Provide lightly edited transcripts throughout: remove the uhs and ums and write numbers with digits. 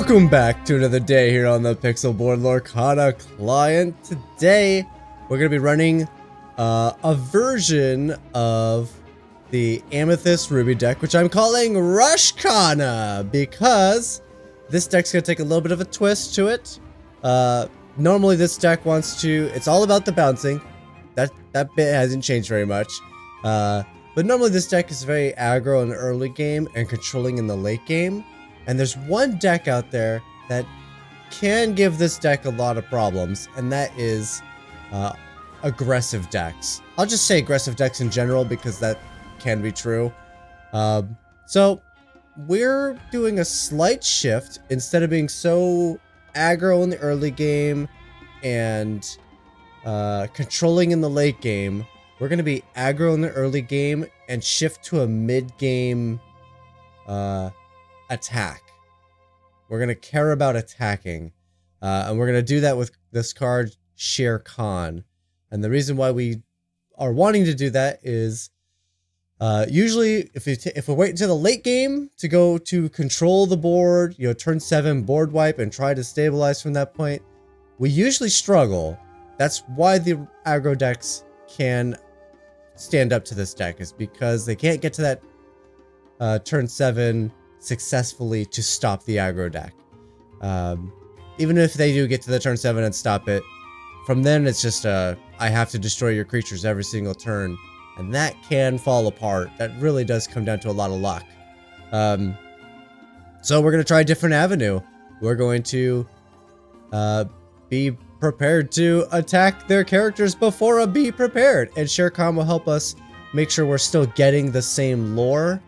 Welcome back to another day here on the pixelborn Lorcana client. Today, we're going to be running a version of the Amethyst Ruby deck, which I'm calling Rushcana, because this deck's going to take a little bit of a twist to it. Normally this deck wants to, it's all about the bouncing. That bit hasn't changed very much. But normally this deck is very aggro in the early game and controlling in the late game. And there's one deck out there that can give this deck a lot of problems, and that is aggressive decks. I'll just say aggressive decks in general because that can be true. So we're doing a slight shift. Instead of being so aggro in the early game and controlling in the late game, we're going to be aggro in the early game and shift to a mid-game attack. We're going to care about attacking. And we're going to do that with this card, Shere Khan. And the reason why we are wanting to do that is usually if we wait until the late game to go to control the board, you know, turn 7 board wipe and try to stabilize from that point, we usually struggle. That's why the aggro decks can stand up to this deck, is because they can't get to that turn 7 successfully to stop the aggro deck. Even if they do get to the turn 7 and stop it, from then it's just I have to destroy your creatures every single turn, and that can fall apart. That really does come down to a lot of luck. So we're going to try a different avenue. We're going to be prepared to attack their characters before a be prepared, and Shere Khan will help us make sure we're still getting the same lore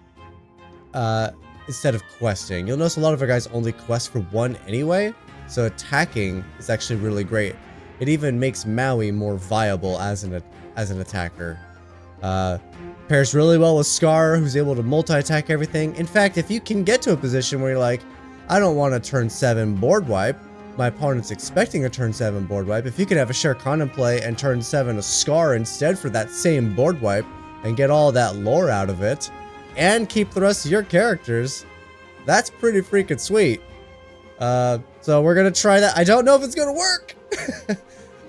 instead of questing. You'll notice a lot of our guys only quest for one anyway, so attacking is actually really great. It even makes Maui more viable as an attacker. Pairs really well with Scar, who's able to multi-attack everything. In fact, if you can get to a position where you're like, I don't want a turn 7 board wipe, my opponent's expecting a turn 7 board wipe, if you could have a Shere Khan in play and turn 7 a Scar instead for that same board wipe and get all that lore out of it and keep the rest of your characters, that's pretty freaking sweet. So we're gonna try that. I don't know if it's gonna work, but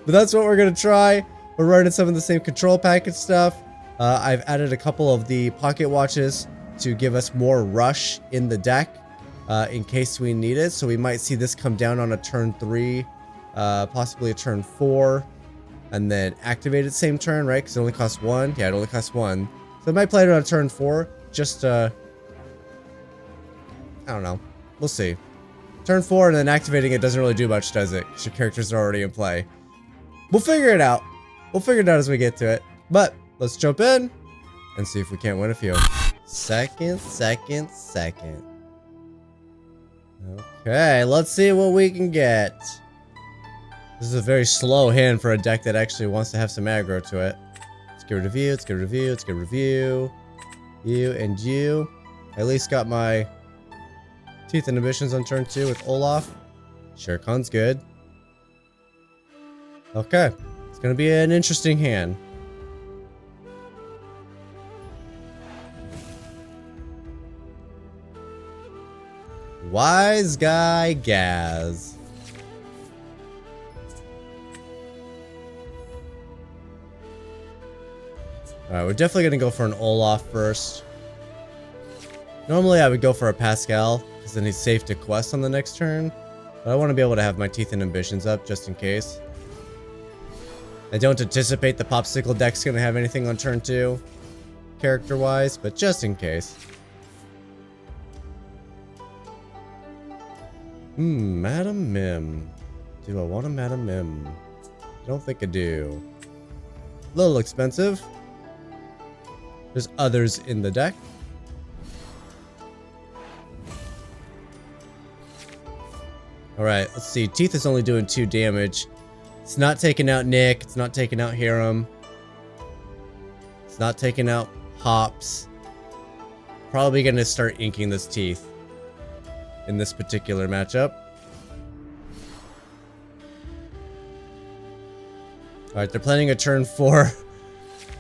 that's what we're gonna try. We're running some of the same control package stuff. I've added a couple of the pocket watches to give us more rush in the deck in case we need it. So we might see this come down on a turn 3, possibly a turn 4, and then activate it same turn, right? Because it only costs 1. Yeah, it only costs 1. So I might play it on a turn 4. Just, I don't know. We'll see. Turn 4 and then activating it doesn't really do much, does it? Because your characters are already in play. We'll figure it out. We'll figure it out as we get to it. But let's jump in and see if we can't win a few. Second. Okay, let's see what we can get. This is a very slow hand for a deck that actually wants to have some aggro to it. Let's get rid of you, let's get rid of you, let's get rid of you. You and you. I at least got my teeth inhibitions on turn 2 with Olaf. Shere Khan's good. Okay, it's gonna be an interesting hand. Wise Guy Gaz. Alright, we're definitely gonna go for an Olaf first. Normally I would go for a Pascal, because then he's safe to quest on the next turn. But I want to be able to have my teeth inhibitions up, just in case. I don't anticipate the Popsicle deck's gonna have anything on turn 2, character-wise, but just in case. Madam Mim. Do I want a Madam Mim? I don't think I do. A little expensive. There's others in the deck. Alright, let's see. Teeth is only doing 2 damage. It's not taking out Nick. It's not taking out Hiram. It's not taking out Hops. Probably going to start inking this Teeth in this particular matchup. Alright, they're planning a turn 4.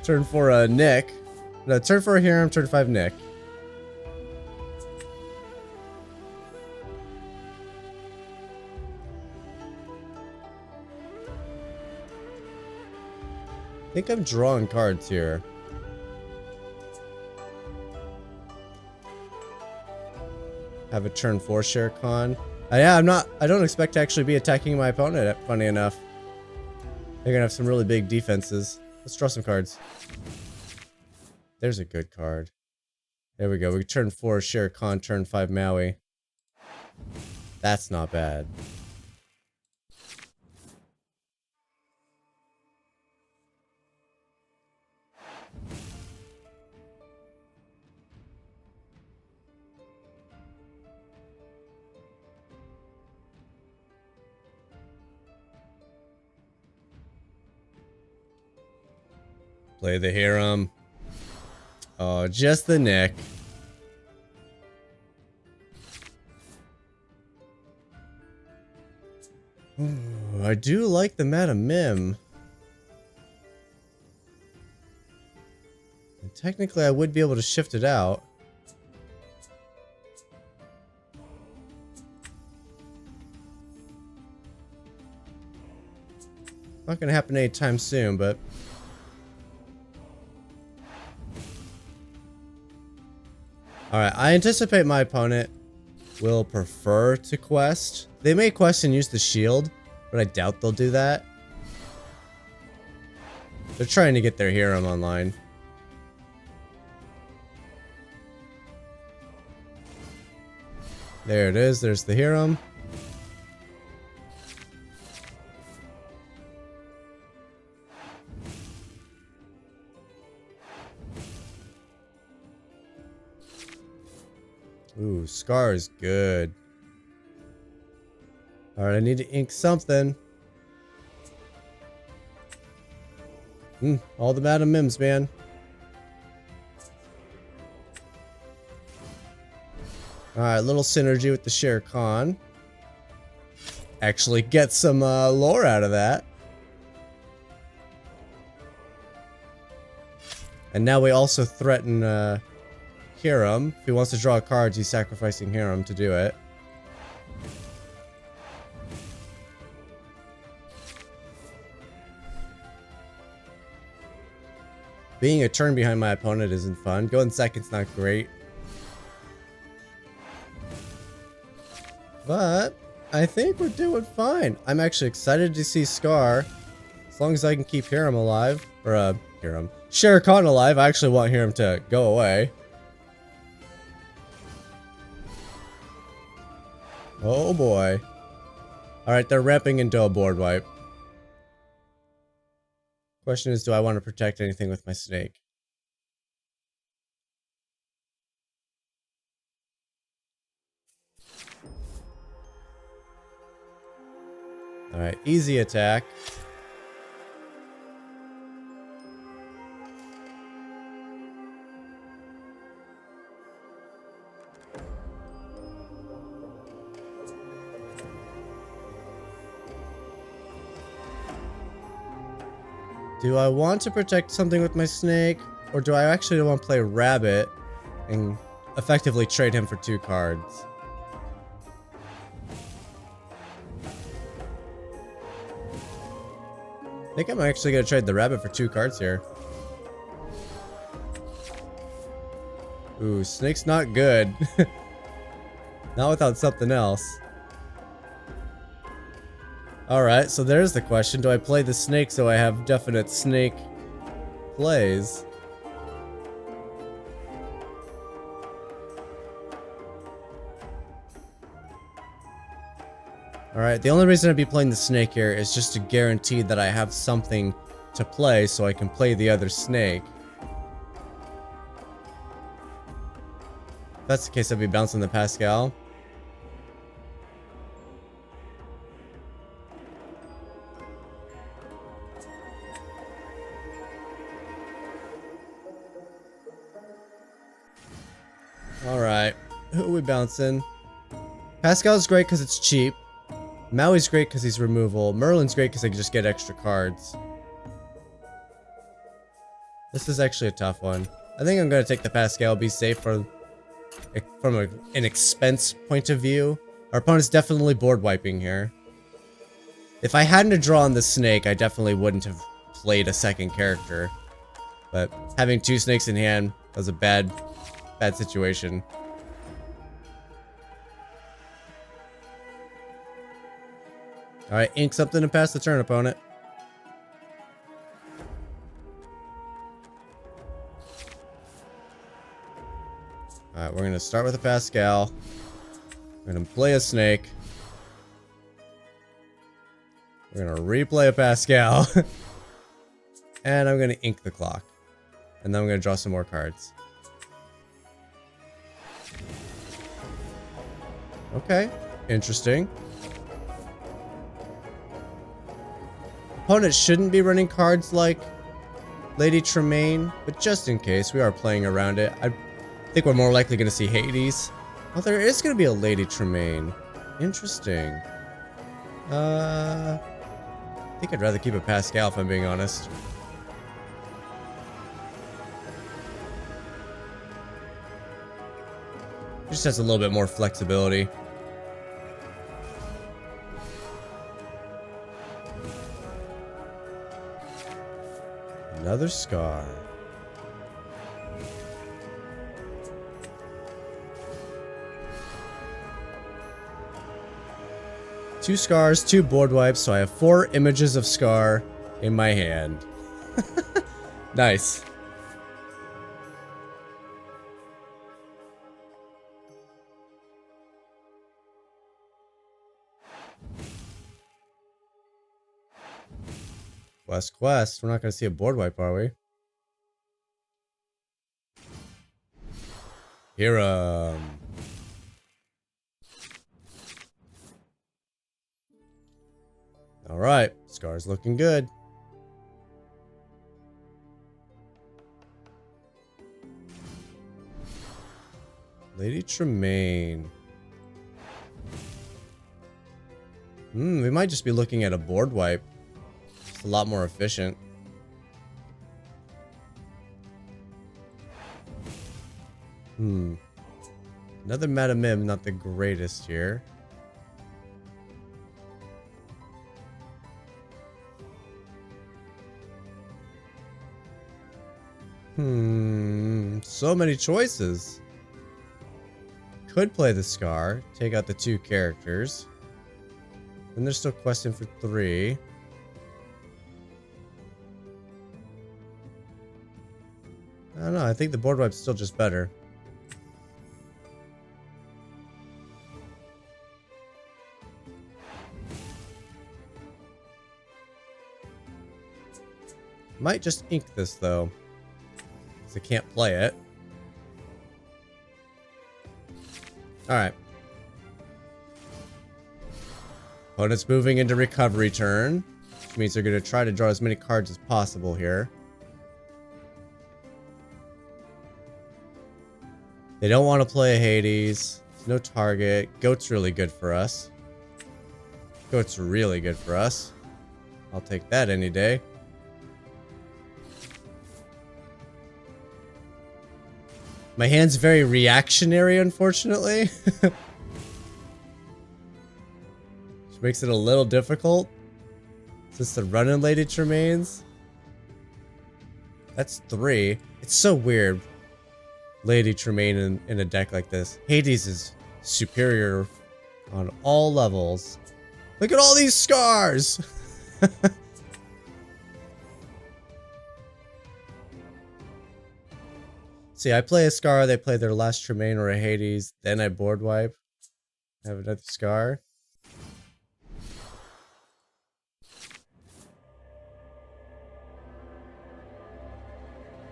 Turn 4 Nick. No, turn 4 Hiram, turn 5 Nick. I think I'm drawing cards here. Have a turn 4 Shere Khan. Yeah, I don't expect to actually be attacking my opponent, funny enough. They're gonna have some really big defenses. Let's draw some cards. There's a good card. There we go. We turn 4 Shere Khan, turn 5 Maui. That's not bad. Play the Hiram. Oh, just the nick. Ooh, I do like the Madam Mim. And technically, I would be able to shift it out. Not gonna happen anytime soon, but... Alright, I anticipate my opponent will prefer to quest. They may quest and use the shield, but I doubt they'll do that. They're trying to get their Hiram online. There it is, there's the Hiram. Ooh, Scar is good. Alright, I need to ink something. All the Madam Mims, man. Alright, little synergy with the Shere Khan. Actually get some lore out of that. And now we also threaten Hiram. If he wants to draw cards, he's sacrificing Hiram to do it. Being a turn behind my opponent isn't fun. Going second's not great. But I think we're doing fine. I'm actually excited to see Scar. As long as I can keep Hiram alive. Or, Hiram. Shere Khan alive. I actually want Hiram to go away. Oh boy. Alright, they're ramping into a board wipe. Question is, do I want to protect anything with my snake? Alright, easy attack. Do I want to protect something with my snake? Or do I actually want to play rabbit and effectively trade him for 2 cards? I think I'm actually going to trade the rabbit for 2 cards here. Ooh, snake's not good. Not without something else. Alright, so there's the question. Do I play the snake so I have definite snake plays? Alright, the only reason I'd be playing the snake here is just to guarantee that I have something to play so I can play the other snake. If that's the case, I'd be bouncing the Pascal. Alright, who are we bouncing? Pascal's great because it's cheap. Maui's great because he's removal. Merlin's great because I can just get extra cards. This is actually a tough one. I think I'm going to take the Pascal, be safe from an expense point of view. Our opponent's definitely board wiping here. If I hadn't drawn the snake, I definitely wouldn't have played a second character. But having 2 snakes in hand was a bad situation. Alright, ink something to pass the turn, opponent. Alright, we're gonna start with a Pascal. We're gonna play a snake. We're gonna replay a Pascal. And I'm gonna ink the clock. And then I'm gonna draw some more cards. Okay, interesting. Opponent shouldn't be running cards like Lady Tremaine, but just in case, we are playing around it. I think we're more likely going to see Hades. Oh, there is going to be a Lady Tremaine. Interesting. I think I'd rather keep a Pascal if I'm being honest. Just has a little bit more flexibility. Another scar. Two scars, 2 board wipes, so I have 4 images of Scar in my hand. Nice. Quest. We're not going to see a board wipe, are we? Hiram. Alright, Scar's looking good. Lady Tremaine. We might just be looking at a board wipe. It's a lot more efficient. Another Meta Mim, not the greatest here. So many choices. Could play the Scar, take out the 2 characters. Then there's still questing for 3. I don't know, I think the board wipe's still just better. Might just ink this though, because I can't play it. Alright. Opponent's moving into recovery turn, which means they're going to try to draw as many cards as possible here. They don't want to play a Hades. There's no target. Goat's really good for us. Goat's really good for us. I'll take that any day. My hand's very reactionary, unfortunately. Which makes it a little difficult. Since the running Lady Tremaines. That's 3. It's so weird. Lady Tremaine in a deck like this. Hades is superior on all levels. Look at all these scars! See, I play a Scar, they play their last Tremaine or a Hades, then I board wipe. Have another Scar.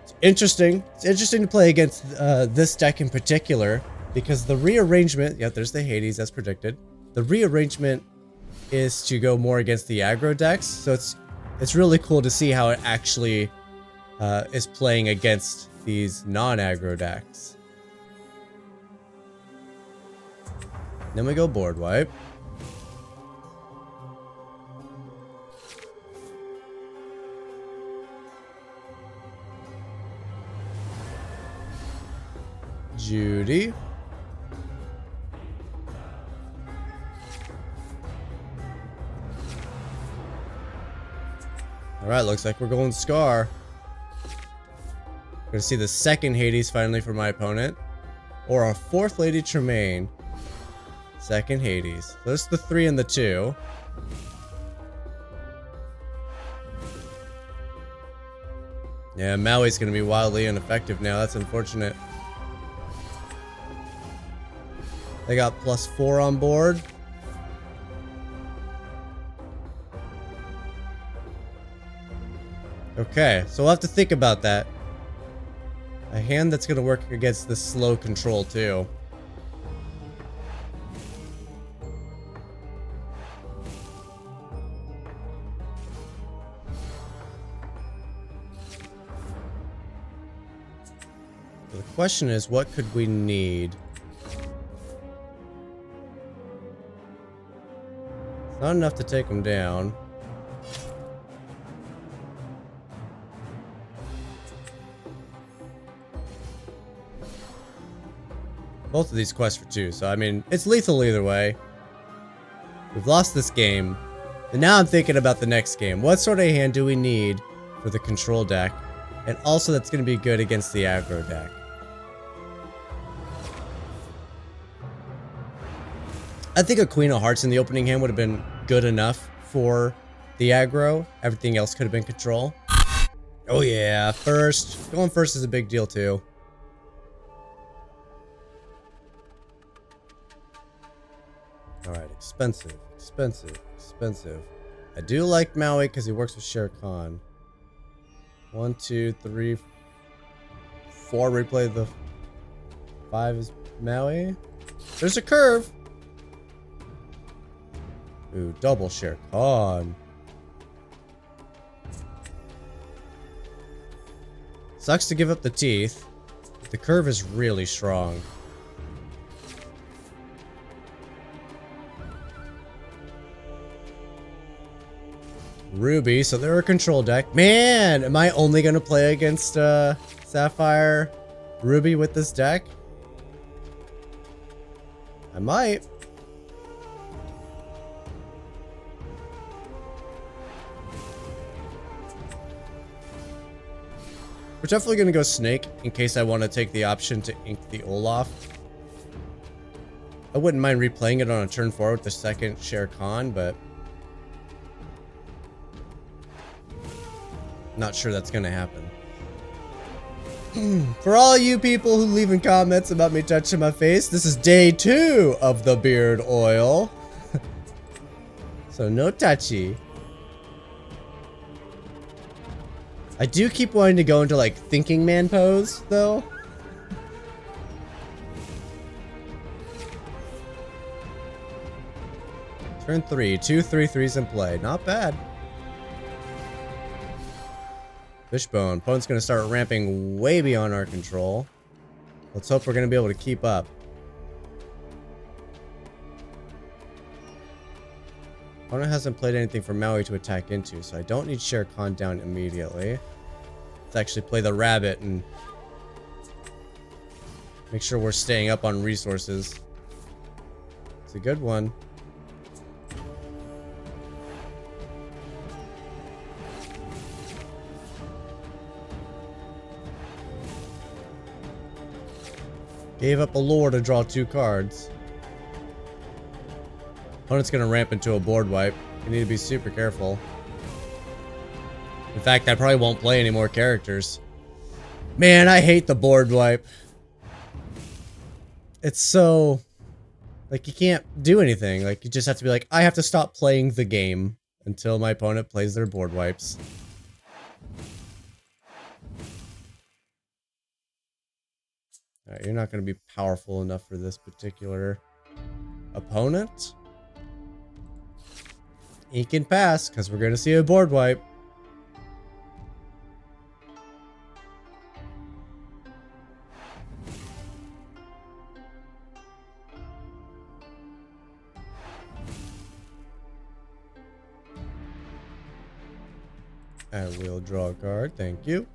It's interesting. It's interesting to play against this deck in particular, because the rearrangement, yeah, there's the Hades as predicted. The rearrangement is to go more against the aggro decks, so it's really cool to see how it actually is playing against these non-aggro decks. Then we go board wipe. Judy. Alright, looks like we're going Scar. Gonna see the second Hades finally for my opponent. Or a fourth Lady Tremaine. Second Hades. So there's the 3 and the 2. Yeah, Maui's gonna be wildly ineffective now. That's unfortunate. They got +4 on board. Okay, so we'll have to think about that. A hand that's gonna work against this slow control too. So the question is, what could we need? It's not enough to take him down. Both of these quests for 2, so I mean, it's lethal either way. We've lost this game, and now I'm thinking about the next game. What sort of hand do we need for the control deck? And also that's going to be good against the aggro deck. I think a Queen of Hearts in the opening hand would have been good enough for the aggro. Everything else could have been control. Oh yeah, first. Going first is a big deal too. Alright, expensive, expensive, expensive. I do like Maui because he works with Shere Khan. 1, 2, 3, 4. Replay the 5 is Maui. There's a curve. Ooh, double Shere Khan. Sucks to give up the teeth. But the curve is really strong. Ruby, so they're a control deck. Man, am I only gonna play against Sapphire Ruby with this deck? I might. We're definitely gonna go Snake in case I want to take the option to ink the Olaf. I wouldn't mind replaying it on a turn 4 with the second Shere Khan, but not sure that's gonna happen. For all you people who leave in comments about me touching my face, this is day 2 of the beard oil. So no touchy. I do keep wanting to go into like thinking man pose though. Turn 3, 2 3/3s in play. Not bad. Fishbone. Opponent's going to start ramping way beyond our control. Let's hope we're going to be able to keep up. Opponent hasn't played anything for Maui to attack into, so I don't need Shere Khan down immediately. Let's actually play the rabbit and make sure we're staying up on resources. It's a good one. Gave up a lure to draw 2 cards. Opponent's gonna ramp into a board wipe. You need to be super careful. In fact, I probably won't play any more characters. Man, I hate the board wipe. It's so... like, you can't do anything. Like, you just have to be like, I have to stop playing the game until my opponent plays their board wipes. Alright, you're not going to be powerful enough for this particular opponent. He can pass, because we're going to see a board wipe. I will draw a card, thank you.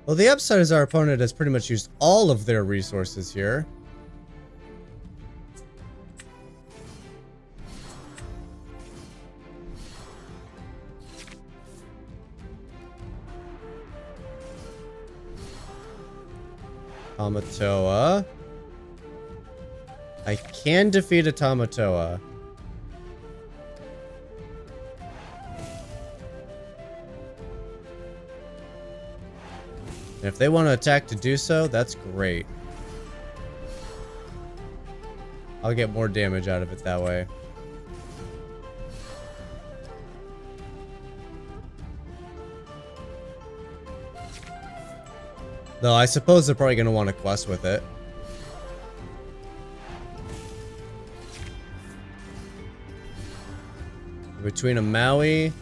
Well, the upside is our opponent has pretty much used all of their resources here. Tamatoa. I can defeat a Tamatoa. And if they want to attack to do so, that's great. I'll get more damage out of it that way. Though I suppose they're probably going to want to quest with it. Between a Maui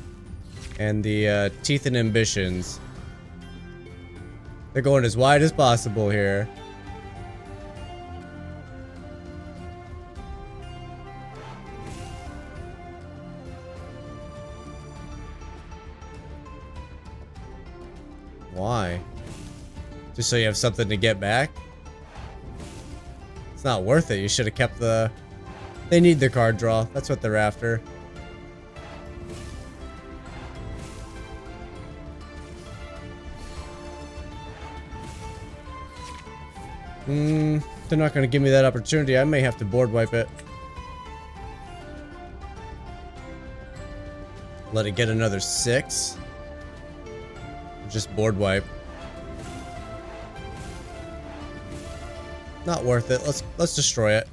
and the Teeth and Ambitions. They're going as wide as possible here. Why? Just so you have something to get back? It's not worth it. You should have kept the... They need the card draw. That's what they're after. They're not going to give me that opportunity. I may have to board wipe it. Let it get another 6. Just board wipe. Not worth it. Let's destroy it.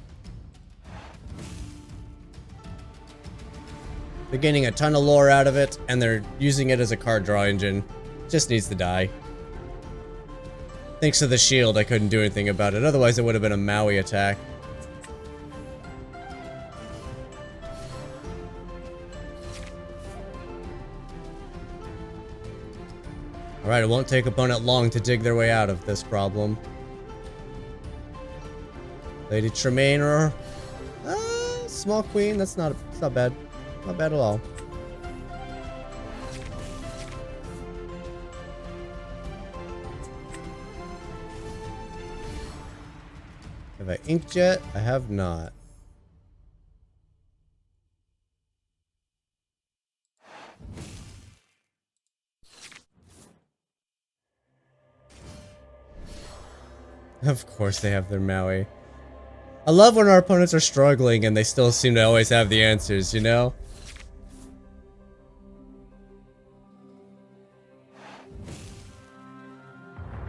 They're gaining a ton of lore out of it, and they're using it as a card draw engine. Just needs to die. Thanks to the shield, I couldn't do anything about it. Otherwise, it would have been a Maui attack. Alright, it won't take opponent long to dig their way out of this problem. Lady Tremaine or... Small Queen, it's not bad. Not bad at all. Have I inked yet? I have not. Of course they have their Maui. I love when our opponents are struggling and they still seem to always have the answers, you know?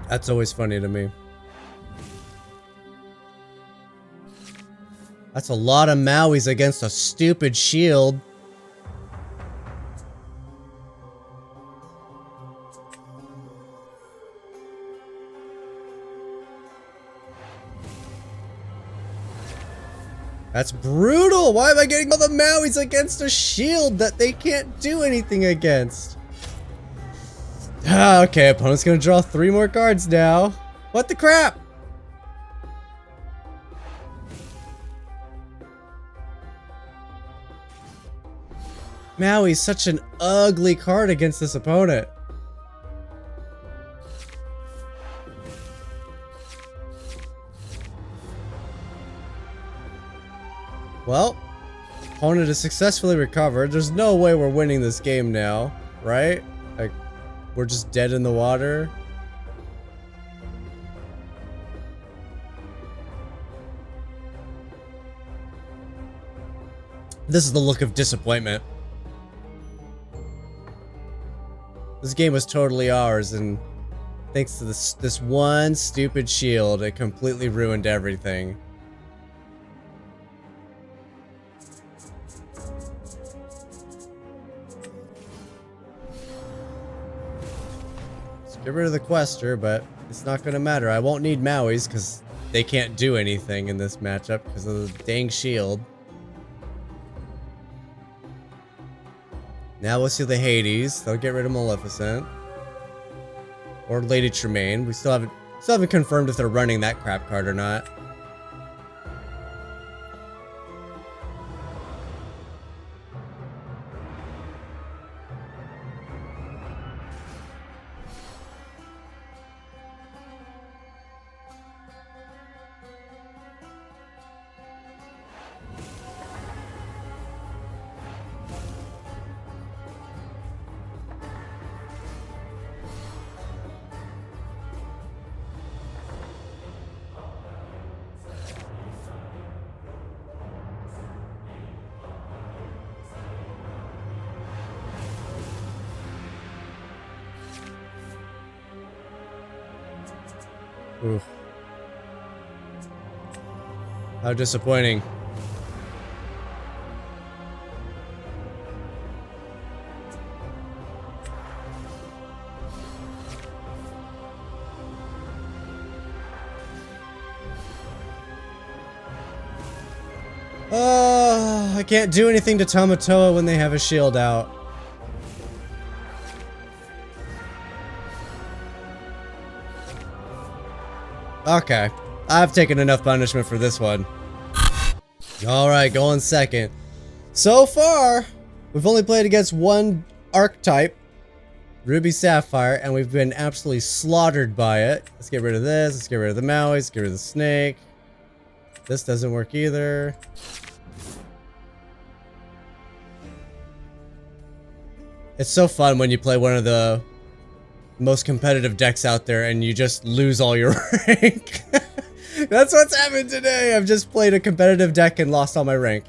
That's always funny to me. That's a lot of Mauis against a stupid shield. That's brutal! Why am I getting all the Mauis against a shield that they can't do anything against? Okay, opponent's gonna draw 3 more cards now. What the crap? Maui's such an ugly card against this opponent. Well, opponent has successfully recovered. There's no way we're winning this game now, right? Like, we're just dead in the water. This is the look of disappointment. This game was totally ours, and thanks to this one stupid shield, it completely ruined everything. Let's get rid of the quester, but it's not gonna matter. I won't need Maui's because they can't do anything in this matchup because of the dang shield. Now we'll see the Hades. They'll get rid of Maleficent. Or Lady Tremaine. We still haven't confirmed if they're running that crap card or not. Oof. How disappointing. Oh, I can't do anything to Tamatoa when they have a shield out. Okay, I've taken enough punishment for this one. Alright, going second. So far, we've only played against one archetype, Ruby Sapphire, and we've been absolutely slaughtered by it. Let's get rid of this, let's get rid of the Maui, let's get rid of the snake. This doesn't work either. It's so fun when you play one of the most competitive decks out there and you just lose all your rank. That's what's happened today. I've just played a competitive deck and lost all my rank.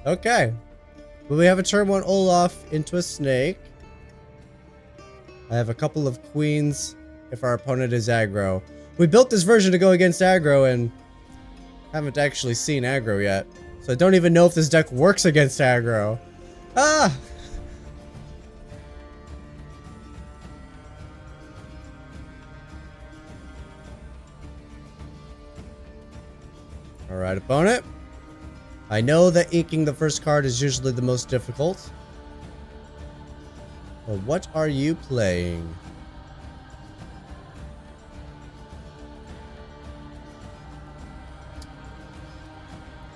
Okay. Well, we have a turn 1 Olaf into a snake. I have a couple of queens if our opponent is aggro. We built this version to go against aggro and haven't actually seen aggro yet. So I don't even know if this deck works against aggro. Ah! Alright, opponent. I know that inking the first card is usually the most difficult. But what are you playing?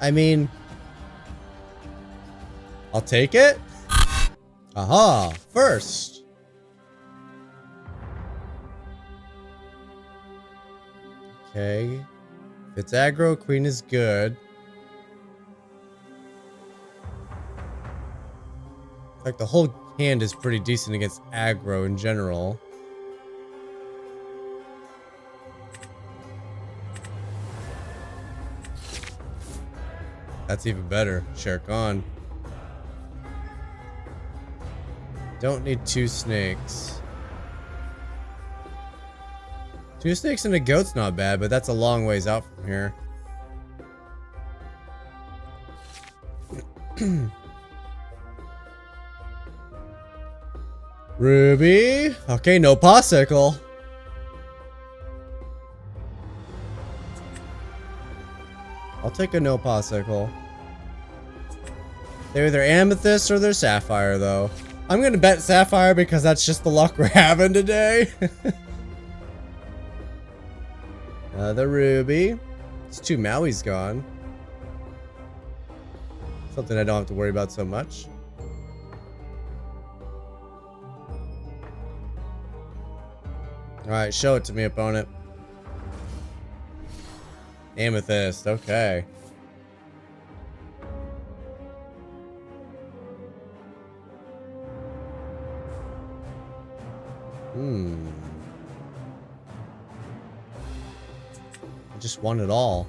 I mean, I'll take it. Aha, first. Okay. If it's aggro, queen is good. In fact, the whole hand is pretty decent against aggro in general. That's even better. Shere Khan. Don't need 2 snakes. 2 snakes and a goat's not bad, but that's a long ways out from here. Ruby. Okay, no popsicle. I'll take a no popsicle. They're either Amethyst or they're Sapphire, though. I'm gonna bet Sapphire because that's just the luck we're having today. The Ruby. It's 2 Maui's gone. Something I don't have to worry about so much. Alright, show it to me, opponent. Amethyst, okay. I just want it all.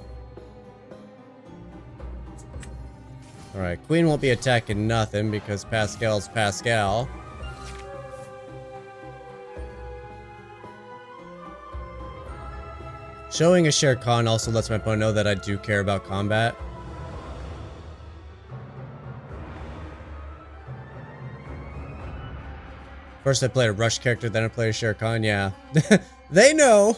Alright, queen won't be attacking nothing because Pascal's Pascal. Showing a Shere Khan also lets my opponent know that I do care about combat. First I played a rush character, then I played a Shere Khan, yeah. They know!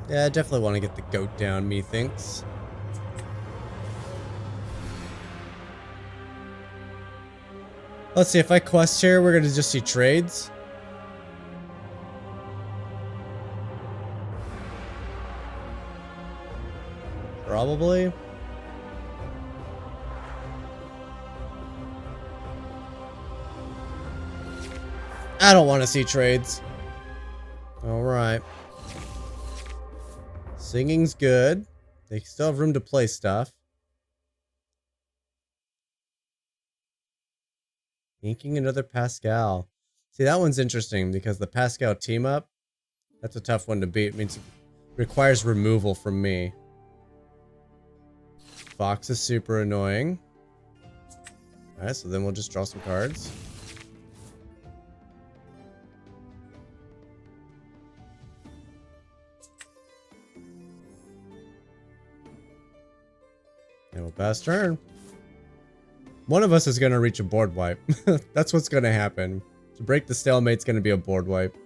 Yeah, I definitely want to get the goat down, methinks. Let's see, if I quest here, we're gonna just see trades. Probably. I don't want to see trades. Alright. Singing's good. They still have room to play stuff. Inking another Pascal. See, that one's interesting because the Pascal team up, that's a tough one to beat. It means it requires removal from me. Fox is super annoying. Alright, so then we'll just draw some cards. And we'll pass turn. One of us is going to reach a board wipe. That's what's going to happen. To break the stalemate, it's going to be a board wipe.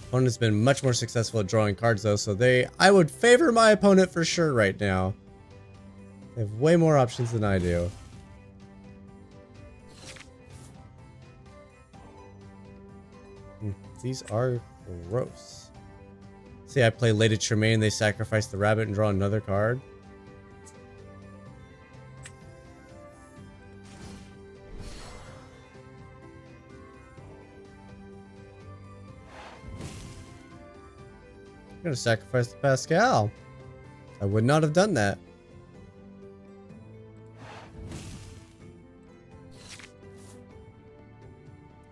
Opponent's been much more successful at drawing cards though, so I would favor my opponent for sure right now. They have way more options than I do. These are gross. See, I play Lady Tremaine, they sacrifice the rabbit and draw another card. I'm gonna sacrifice the Pascal. I would not have done that.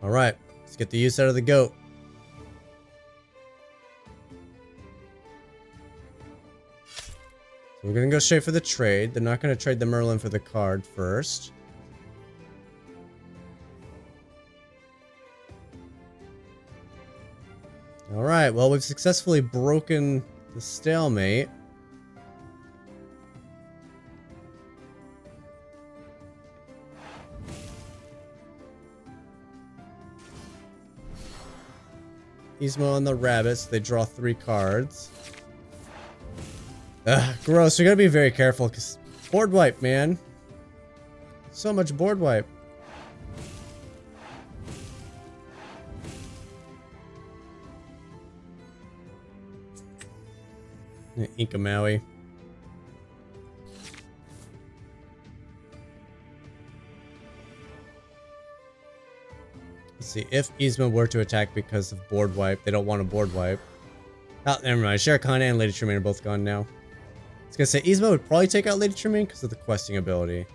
Alright, let's get the use out of the goat. So we're gonna go straight for the trade. They're not gonna trade the Merlin for the card first. Alright, well, we've successfully broken the stalemate. Yzma on the rabbits, they draw 3 cards. Ugh, gross. We gotta be very careful, because board wipe, man. So much board wipe. Ink a Maui. Let's see, if Yzma were to attack because of board wipe, they don't want a board wipe. Oh, never mind. Shere Khan and Lady Tremaine are both gone now. I was gonna say, Yzma would probably take out Lady Tremaine because of the questing ability.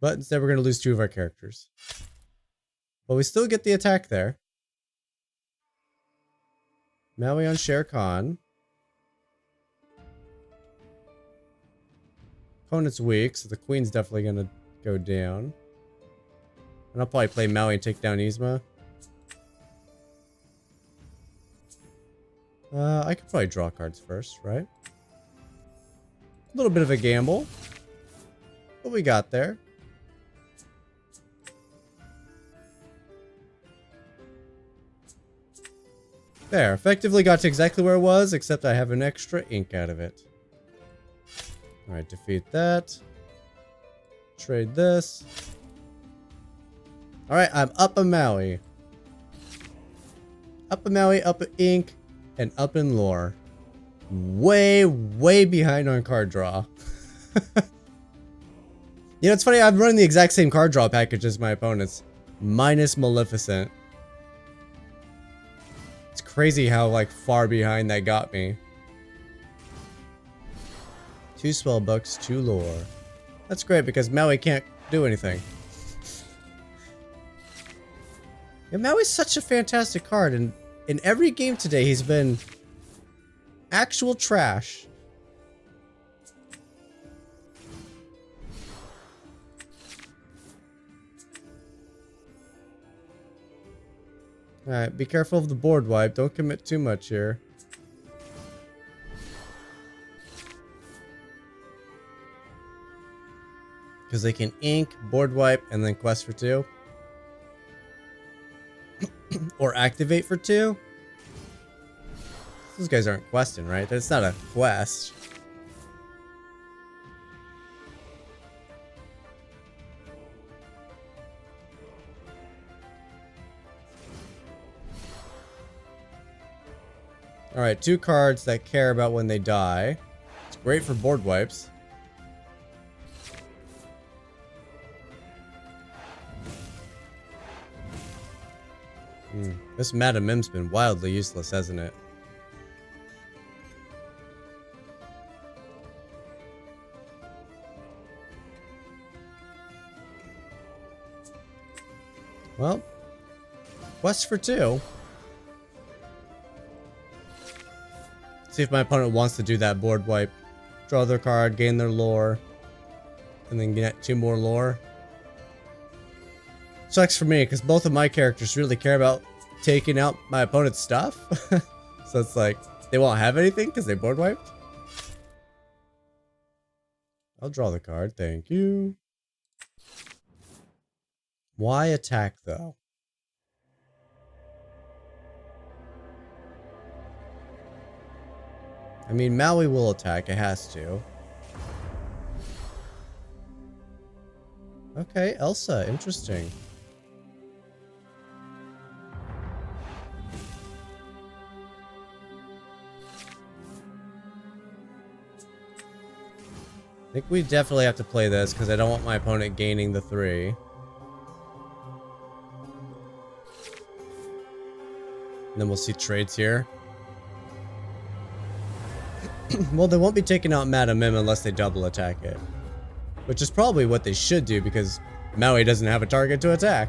But instead we're gonna lose 2 of our characters. But we still get the attack there. Maui on Shere Khan. Opponent's weak, so the queen's definitely gonna go down. And I'll probably play Maui and take down Yzma. I could probably draw cards first, right? A little bit of a gamble. But we got there. There, effectively got to exactly where it was, except I have an extra ink out of it. Alright, defeat that. Trade this. Alright, I'm up a Maui. Up a Maui, up a ink, and up in lore. Way, way behind on card draw. You know, it's funny, I'm running the exact same card draw package as my opponents. Minus Maleficent. It's crazy how, like, far behind that got me. 2 spellbooks, 2 lore. That's great because Maui can't do anything. Yeah, Maui's such a fantastic card, and in every game today he's been actual trash. Alright, be careful of the board wipe. Don't commit too much here. Because they can ink, board wipe, and then quest for 2. Or activate for 2. Those guys aren't questing, right? That's not a quest. Alright, 2 cards that care about when they die. It's great for board wipes. This Madam Mim's been wildly useless, hasn't it? Well, quest for 2. See if my opponent wants to do that board wipe. Draw their card, gain their lore, and then get 2 more lore. Sucks for me, because both of my characters really care about taking out my opponent's stuff. So it's like, they won't have anything because they board wiped. I'll draw the card, thank you. Why attack, though? I mean, Maui will attack, it has to. Okay, Elsa, interesting. I think we definitely have to play this because I don't want my opponent gaining the 3. And then we'll see trades here. Well, they won't be taking out Madam Mim unless they double attack it. Which is probably what they should do because Maui doesn't have a target to attack.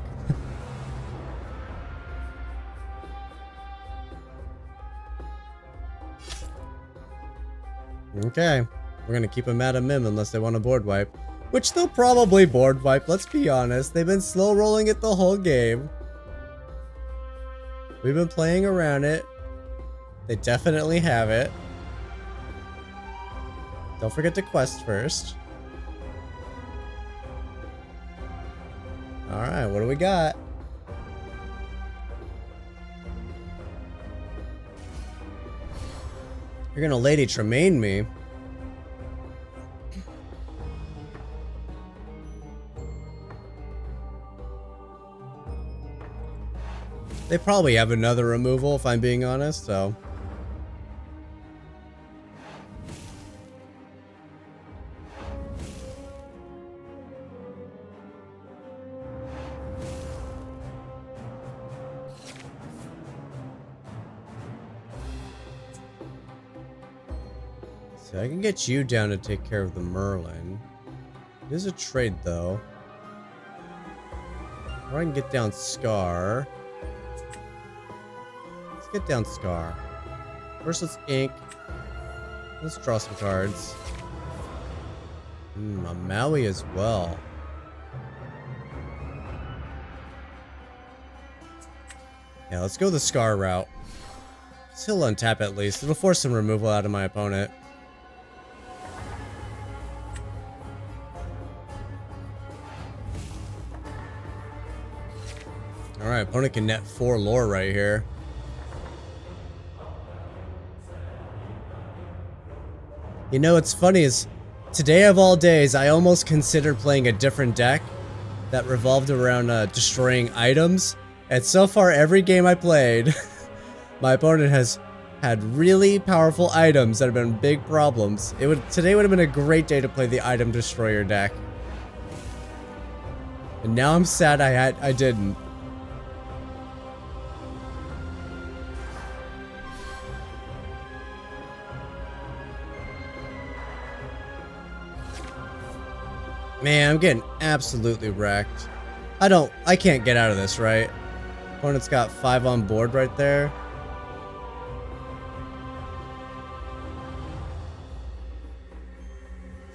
Okay. We're gonna keep a Madam Mim unless they want to board wipe. Which they'll probably board wipe, let's be honest. They've been slow rolling it the whole game. We've been playing around it. They definitely have it. Don't forget to quest first. Alright, what do we got? You're gonna Lady Tremaine me. They probably have another removal if I'm being honest, so. So I can get you down to take care of the Merlin. It is a trade though. Or I can get down Scar. Let's get down Scar. First let's ink. Let's draw some cards. A Maui as well. Yeah, let's go the Scar route. He'll untap at least. It'll force some removal out of my opponent. Alright, opponent can net 4 lore right here. You know what's funny is, today of all days, I almost considered playing a different deck that revolved around destroying items. And so far, every game I played, my opponent has had really powerful items that have been big problems. Today would have been a great day to play the item destroyer deck. And now I'm sad I didn't. Man, I'm getting absolutely wrecked. I can't get out of this, right? Opponent's got 5 on board right there.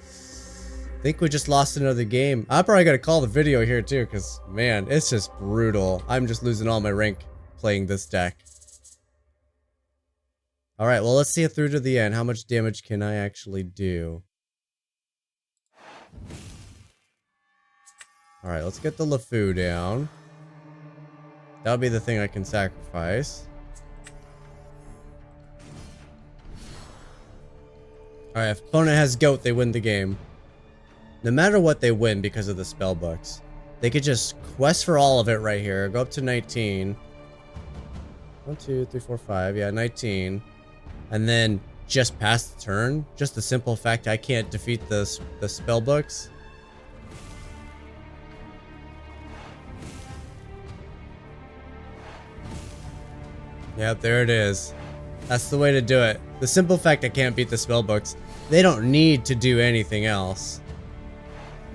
I think we just lost another game. I'm probably gonna call the video here too, because man, it's just brutal. I'm just losing all my rank playing this deck. Alright, well let's see it through to the end. How much damage can I actually do? Alright, let's get the LeFou down. That'll be the thing I can sacrifice. Alright, if opponent has GOAT, they win the game. No matter what, they win because of the spell books. They could just quest for all of it right here. Go up to 19. 1, 2, 3, 4, 5. Yeah, 19. And then just pass the turn. Just the simple fact I can't defeat the spell books. Yep, there it is. That's the way to do it. The simple fact I can't beat the spellbooks. They don't need to do anything else.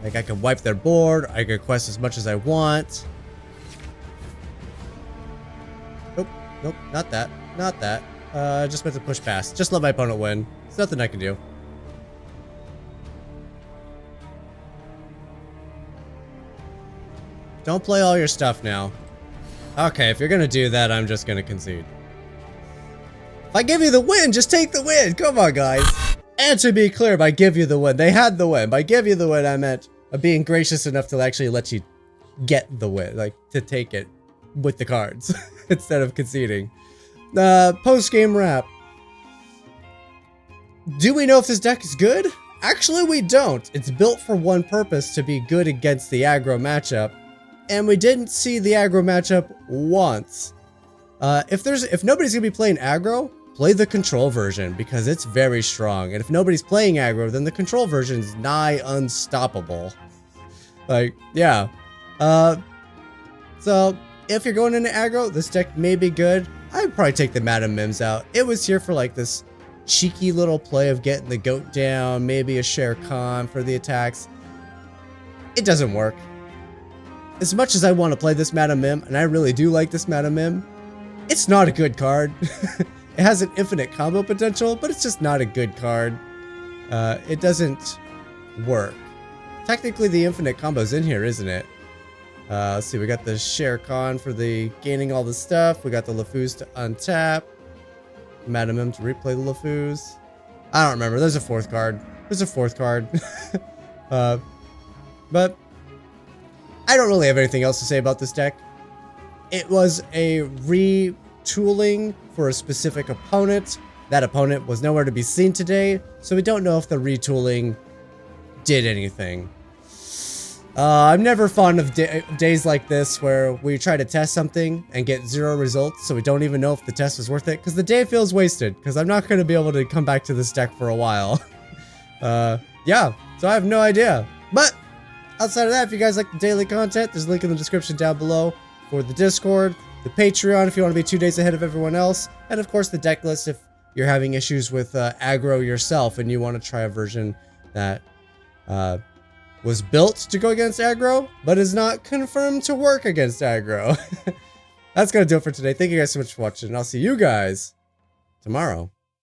Like, I could wipe their board, I could quest as much as I want. Nope, not that. Not that. Just meant to push past. Just let my opponent win. There's nothing I can do. Don't play all your stuff now. Okay, if you're gonna do that, I'm just gonna concede. If I give you the win, just take the win! Come on, guys! And to be clear, by give you the win, they had the win. By give you the win, I meant being gracious enough to actually let you get the win. Like, to take it with the cards, instead of conceding. Post-game wrap. Do we know if this deck is good? Actually, we don't. It's built for one purpose, to be good against the aggro matchup. And we didn't see the aggro matchup once. If nobody's gonna be playing aggro, play the control version because it's very strong. And if nobody's playing aggro, then the control version is nigh unstoppable. Like, yeah. So if you're going into aggro, this deck may be good. I'd probably take the Madam Mims out. It was here for like this cheeky little play of getting the goat down, maybe a Shere Khan for the attacks. It doesn't work. As much as I want to play this Madam Mim, and I really do like this Madam Mim, it's not a good card. It has an infinite combo potential, but it's just not a good card. It doesn't work. Technically, the infinite combo's in here, isn't it? Let's see, we got the Shere Khan for the gaining all the stuff. We got the LeFous to untap. Madam Mim to replay the LeFous. I don't remember. There's a fourth card. There's a fourth card. But I don't really have anything else to say about this deck. It was a retooling for a specific opponent. That opponent was nowhere to be seen today, so we don't know if the retooling did anything. I'm never fond of days like this where we try to test something and get 0 results, so we don't even know if the test was worth it, because the day feels wasted, because I'm not going to be able to come back to this deck for a while. Yeah, so I have no idea. But outside of that, if you guys like the daily content, there's a link in the description down below for the Discord, the Patreon if you want to be 2 days ahead of everyone else, and of course the deck list if you're having issues with aggro yourself and you want to try a version that was built to go against aggro, but is not confirmed to work against aggro. That's going to do it for today. Thank you guys so much for watching, and I'll see you guys tomorrow.